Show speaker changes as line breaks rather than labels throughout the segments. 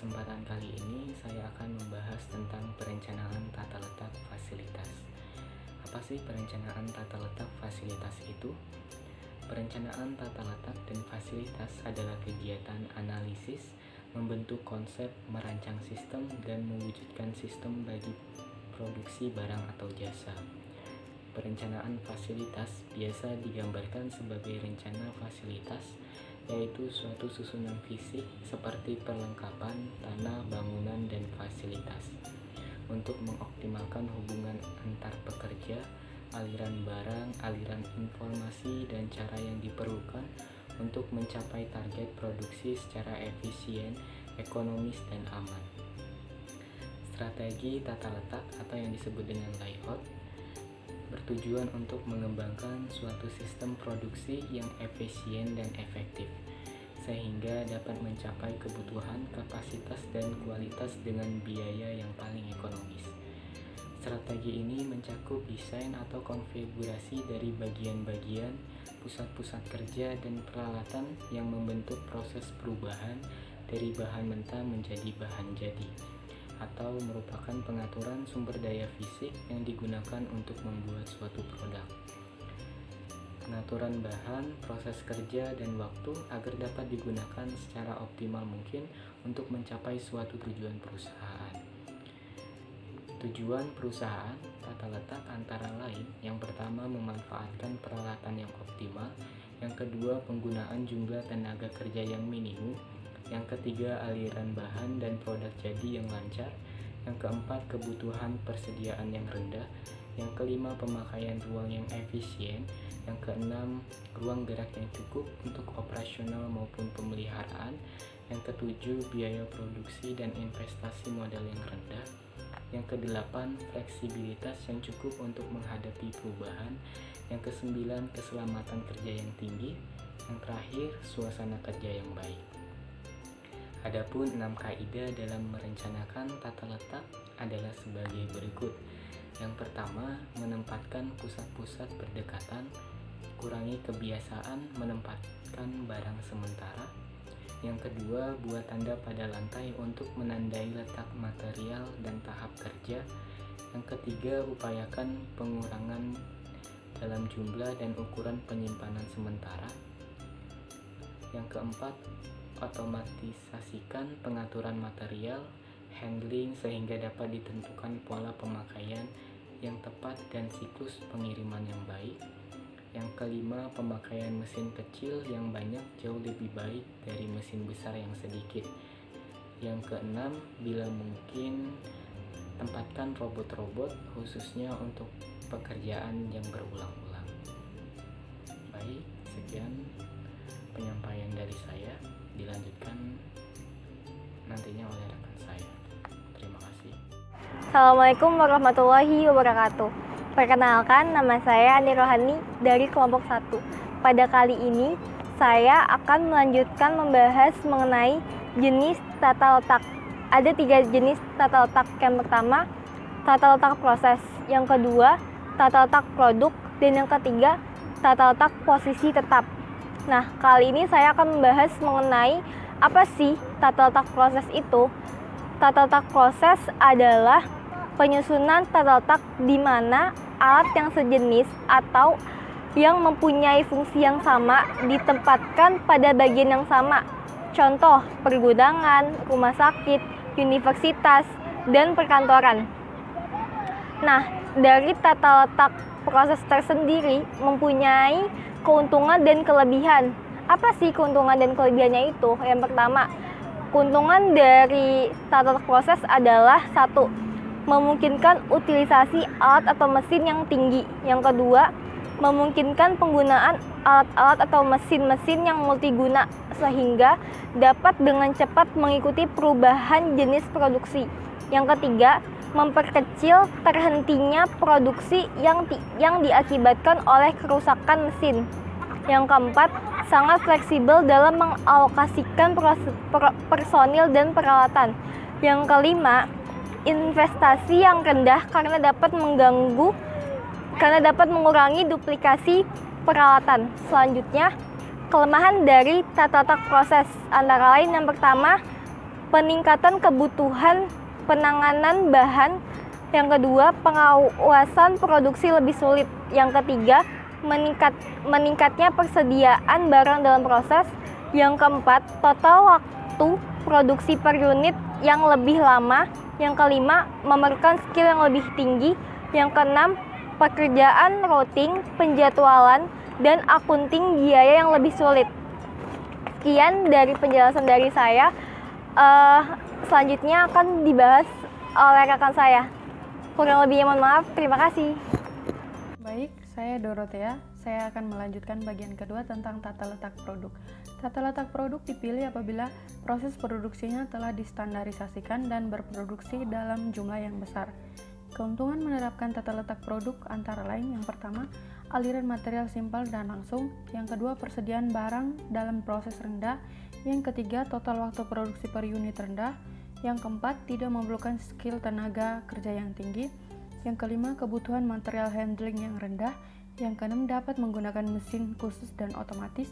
kesempatan kali ini saya akan membahas tentang perencanaan tata letak fasilitas. Apa sih perencanaan tata letak fasilitas itu? Perencanaan tata letak dan fasilitas adalah kegiatan analisis, membentuk konsep, merancang sistem, dan mewujudkan sistem bagi produksi barang atau jasa. Perencanaan fasilitas biasa digambarkan sebagai rencana fasilitas, yaitu suatu susunan fisik seperti perlengkapan, tanah, bangunan, dan fasilitas untuk mengoptimalkan hubungan antar pekerja, aliran barang, aliran informasi, dan cara yang diperlukan untuk mencapai target produksi secara efisien, ekonomis, dan aman. Strategi tata letak atau yang disebut dengan layout bertujuan untuk mengembangkan suatu sistem produksi yang efisien dan efektif, sehingga dapat mencapai kebutuhan, kapasitas, dan kualitas dengan biaya yang paling ekonomis. Strategi ini mencakup desain atau konfigurasi dari bagian-bagian, pusat-pusat kerja, dan peralatan yang membentuk proses perubahan dari bahan mentah menjadi bahan jadi, atau merupakan pengaturan sumber daya fisik yang digunakan untuk membuat suatu produk. Pengaturan bahan, proses kerja, dan waktu agar dapat digunakan secara optimal mungkin untuk mencapai suatu tujuan perusahaan. Tujuan perusahaan tata letak antara lain, yang pertama memanfaatkan peralatan yang optimal, yang kedua penggunaan jumlah tenaga kerja yang minimum, yang ketiga aliran bahan dan produk jadi yang lancar, yang keempat kebutuhan persediaan yang rendah, yang kelima pemakaian ruang yang efisien, yang keenam ruang gerak yang cukup untuk operasional maupun pemeliharaan, yang ketujuh biaya produksi dan investasi modal yang rendah, yang kedelapan fleksibilitas yang cukup untuk menghadapi perubahan, yang kesembilan keselamatan kerja yang tinggi, yang terakhir suasana kerja yang baik. Adapun 6 kaidah dalam merencanakan tata letak adalah sebagai berikut. Yang pertama, menempatkan pusat-pusat berdekatan, kurangi kebiasaan menempatkan barang sementara. Yang kedua, buat tanda pada lantai untuk menandai letak material dan tahap kerja. Yang ketiga, upayakan pengurangan dalam jumlah dan ukuran penyimpanan sementara. Yang keempat, otomatisasikan pengaturan material, handling sehingga dapat ditentukan pola pemakaian yang tepat dan siklus pengiriman yang baik. Yang kelima, pemakaian mesin kecil yang banyak jauh lebih baik dari mesin besar yang sedikit. Yang keenam, bila mungkin tempatkan robot-robot khususnya untuk pekerjaan yang berulang-ulang. Baik, sekian penyampaian dari saya, dilanjutkan nantinya oleh rekan saya. Terima kasih.
Assalamualaikum warahmatullahi wabarakatuh. Perkenalkan, nama saya Ani Rohani dari kelompok 1. Pada kali ini, saya akan melanjutkan membahas mengenai jenis tata letak. Ada 3 jenis tata letak. Yang pertama, tata letak proses. Yang kedua, tata letak produk. Dan yang ketiga, tata letak posisi tetap. Nah, kali ini saya akan membahas mengenai apa sih tata letak proses itu. Tata letak proses adalah penyusunan tata letak di mana alat yang sejenis atau yang mempunyai fungsi yang sama ditempatkan pada bagian yang sama. Contoh, pergudangan, rumah sakit, universitas, dan perkantoran. Nah, dari tata letak proses tersendiri mempunyai keuntungan dan kelebihan. Apa sih keuntungan dan kelebihannya itu? Yang pertama, keuntungan dari tata letak proses adalah 1. Memungkinkan utilisasi alat atau mesin yang tinggi. Yang kedua, memungkinkan penggunaan alat-alat atau mesin-mesin yang multiguna sehingga dapat dengan cepat mengikuti perubahan jenis produksi. Yang ketiga, memperkecil terhentinya produksi yang diakibatkan oleh kerusakan mesin. Yang keempat, sangat fleksibel dalam mengalokasikan personil dan peralatan. Yang kelima, investasi yang rendah karena dapat mengurangi duplikasi peralatan. Selanjutnya, kelemahan dari tata letak proses antara lain yang pertama, peningkatan kebutuhan penanganan bahan. Yang kedua, pengawasan produksi lebih sulit. Yang ketiga, meningkatnya persediaan barang dalam proses. Yang keempat, total waktu produksi per unit yang lebih lama. Yang kelima, memerlukan skill yang lebih tinggi. Yang keenam, pekerjaan routing, penjadwalan, dan akunting biaya yang lebih sulit. Sekian dari penjelasan dari saya. Selanjutnya akan dibahas oleh rekan saya. Kurang lebihnya mohon maaf. Terima kasih.
Baik, saya Dorothea. Saya akan melanjutkan bagian kedua tentang tata letak produk. Tata letak produk dipilih apabila proses produksinya telah distandarisasikan dan berproduksi dalam jumlah yang besar. Keuntungan menerapkan tata letak produk antara lain: yang pertama, aliran material simpel dan langsung; yang kedua, persediaan barang dalam proses rendah; yang ketiga, total waktu produksi per unit rendah; yang keempat, tidak memerlukan skill tenaga kerja yang tinggi; yang kelima, kebutuhan material handling yang rendah; yang keenam, dapat menggunakan mesin khusus dan otomatis;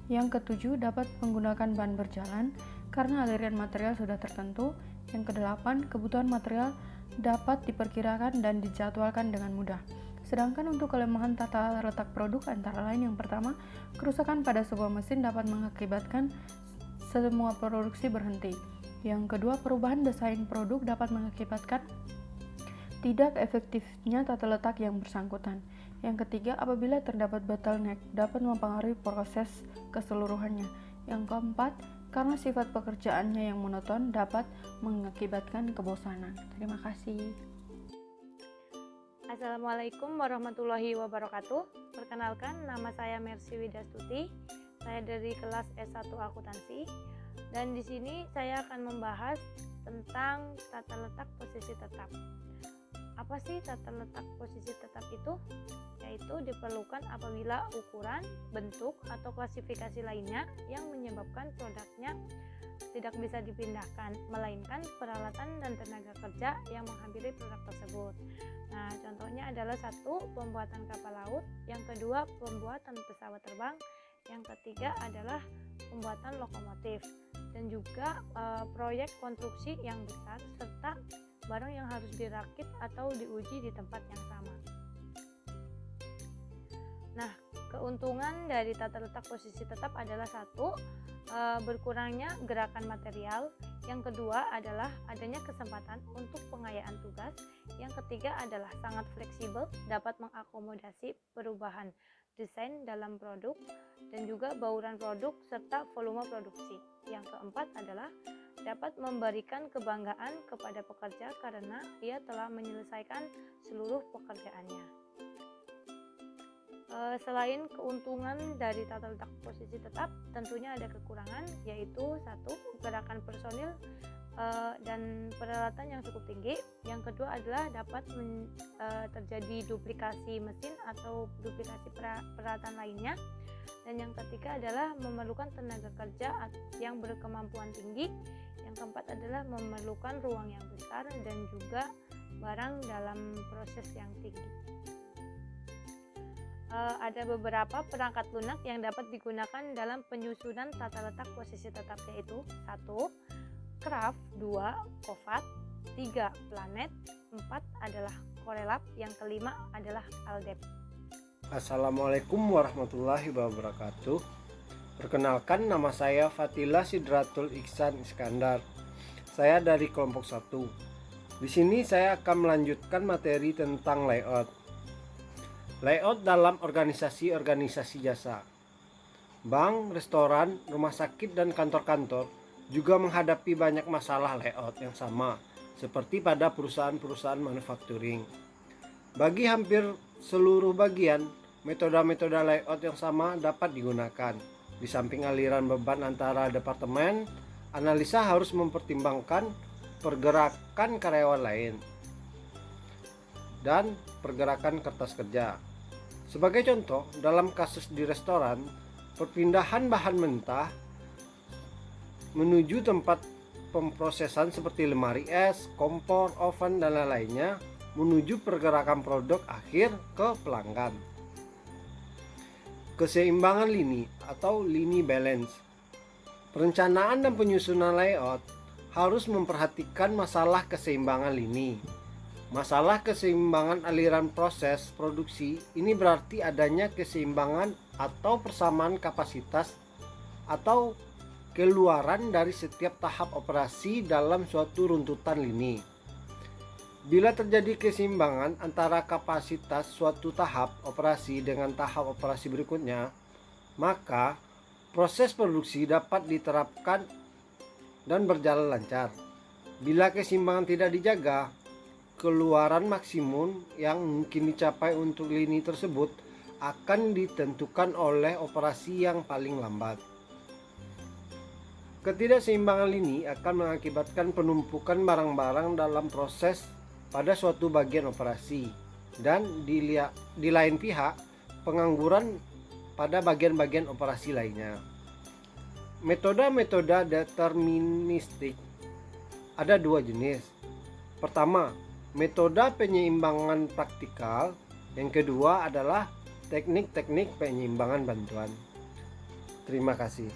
yang ketujuh, dapat menggunakan bahan berjalan karena aliran material sudah tertentu; yang kedelapan, kebutuhan material dapat diperkirakan dan dijadwalkan dengan mudah. Sedangkan untuk kelemahan tata letak produk antara lain: yang pertama, kerusakan pada sebuah mesin dapat mengakibatkan semua produksi berhenti; yang kedua, perubahan desain produk dapat mengakibatkan tidak efektifnya tata letak yang bersangkutan; yang ketiga, apabila terdapat bottleneck dapat mempengaruhi proses keseluruhannya; yang keempat, karena sifat pekerjaannya yang monoton dapat mengakibatkan kebosanan. Terima kasih.
Assalamualaikum warahmatullahi wabarakatuh. Perkenalkan, nama saya Mercy Widastuti. Saya dari kelas S1 Akuntansi. Dan di sini saya akan membahas tentang tata letak posisi tetap. Apa sih tata letak posisi tetap itu? Yaitu diperlukan apabila ukuran, bentuk, atau klasifikasi lainnya yang menyebabkan produknya tidak bisa dipindahkan, melainkan peralatan dan tenaga kerja yang menghampiri produk tersebut. Nah, contohnya adalah satu, pembuatan kapal laut; yang kedua, pembuatan pesawat terbang; yang ketiga adalah pembuatan lokomotif, dan juga proyek konstruksi yang besar, serta barang yang harus dirakit atau diuji di tempat yang sama. Nah, keuntungan dari tata letak posisi tetap adalah satu, berkurangnya gerakan material; yang kedua adalah adanya kesempatan untuk pengayaan tugas; yang ketiga adalah sangat fleksibel, dapat mengakomodasi perubahan desain dalam produk dan juga bauran produk serta volume produksi; yang keempat adalah dapat memberikan kebanggaan kepada pekerja karena ia telah menyelesaikan seluruh pekerjaannya. Selain keuntungan dari tata letak posisi tetap, tentunya ada kekurangan, yaitu satu, gerakan personil dan peralatan yang cukup tinggi; yang kedua adalah dapat terjadi duplikasi mesin atau duplikasi peralatan lainnya; dan yang ketiga adalah memerlukan tenaga kerja yang berkemampuan tinggi; yang keempat adalah memerlukan ruang yang besar dan juga barang dalam proses yang tinggi. Ada beberapa perangkat lunak yang dapat digunakan dalam penyusunan tata letak posisi tetap, yaitu 1. Craft, 2. Kovat, 3. Planet, 4 adalah Corelab, yang kelima adalah Aldep.
Assalamualaikum warahmatullahi wabarakatuh. Perkenalkan, nama saya Fatila Sidratul Ihsan Iskandar. Saya dari kelompok 1. Di sini saya akan melanjutkan materi tentang layout. Layout dalam organisasi jasa. Bank, restoran, rumah sakit, dan kantor-kantor juga menghadapi banyak masalah layout yang sama seperti pada perusahaan-perusahaan manufacturing. Bagi hampir seluruh bagian, metode-metode layout yang sama dapat digunakan. Di samping aliran beban antara departemen, analisa harus mempertimbangkan pergerakan karyawan lain dan pergerakan kertas kerja. Sebagai contoh, dalam kasus di restoran, perpindahan bahan mentah menuju tempat pemprosesan seperti lemari es, kompor, oven, dan lain-lainnya menuju pergerakan produk akhir ke pelanggan. Keseimbangan lini atau lini balance. Perencanaan dan penyusunan layout harus memperhatikan masalah keseimbangan lini. Masalah keseimbangan aliran proses produksi ini berarti adanya keseimbangan atau persamaan kapasitas atau keluaran dari setiap tahap operasi dalam suatu runtutan lini. Bila terjadi keseimbangan antara kapasitas suatu tahap operasi dengan tahap operasi berikutnya, maka proses produksi dapat diterapkan dan berjalan lancar. Bila keseimbangan tidak dijaga, keluaran maksimum yang mungkin dicapai untuk lini tersebut akan ditentukan oleh operasi yang paling lambat. Ketidakseimbangan lini akan mengakibatkan penumpukan barang-barang dalam proses pada suatu bagian operasi dan di lain pihak pengangguran pada bagian-bagian operasi lainnya. Metode-metode deterministik ada dua jenis. Pertama, metode penyeimbangan praktikal. Yang kedua adalah teknik-teknik penyeimbangan bantuan. Terima kasih.